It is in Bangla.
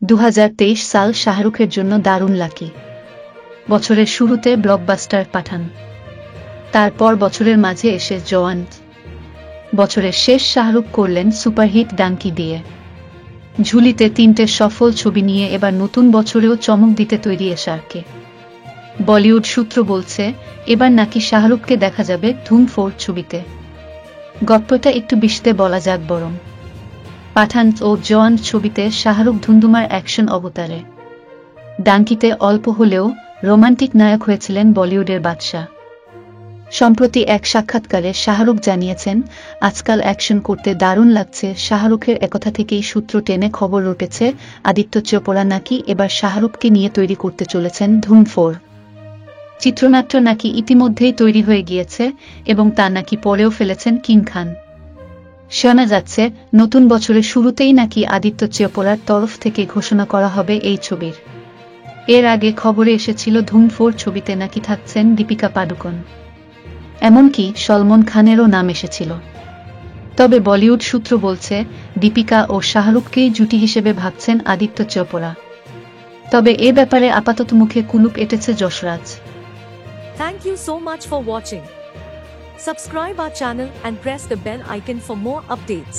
2023 সাল শাহরুখের জন্য দারুণ লাকি। বছরের শুরুতে ব্লকবাস্টার পাঠান, তারপর বছরের মাঝে এসে জওয়ান, বছরের শেষ শাহরুখ করলেন সুপারহিট ডাঙ্কি দিয়ে। ঝুলিতে তিনটে সফল ছবি নিয়ে এবার নতুন বছরেও চমক দিতে তৈরি এশারকে। বলিউড সূত্র বলছে এবার নাকি শাহরুখকে দেখা যাবে ধুম 4 ছবিতে। গল্পটা একটু বিশদে বলা যাক বরং। পাঠান ও জওয়ান ছবিতে শাহরুখ ধুন্ধুমার অ্যাকশন অবতারে। ডাঙ্কিতে অল্প হলেও রোমান্টিক নায়ক হয়েছিলেন বলিউডের বাদশা। সম্প্রতি এক সাক্ষাৎকারে শাহরুখ জানিয়েছেন, আজকাল অ্যাকশন করতে দারুণ লাগছে। শাহরুখের একথা থেকেই সূত্র টেনে খবর উঠেছে আদিত্য চোপড়া নাকি এবার শাহরুখকে নিয়ে তৈরি করতে চলেছেন ধুম 4। চিত্রনাট্য নাকি ইতিমধ্যেই তৈরি হয়ে গিয়েছে এবং তা নাকি পড়েও ফেলেছেন কিং খান। শোনা যাচ্ছে নতুন বছরের শুরুতেই নাকি আদিত্য চোপড়ার তরফ থেকে ঘোষণা করা হবে এই ছবির। এর আগে খবরে এসেছিল ধুম 4 ছবিতে নাকি থাকছেন দীপিকা পাডুকোন, এমনকি সলমন খানেরও নাম এসেছিল। তবে বলিউড সূত্র বলছে দীপিকা ও শাহরুখকেই জুটি হিসেবে ভাবছেন আদিত্য চোপড়া। তবে এ ব্যাপারে আপাতত মুখে কুলুপ এঁটেছে Jasraj. Thank you so much for watching. Subscribe our channel and press the bell icon for more updates.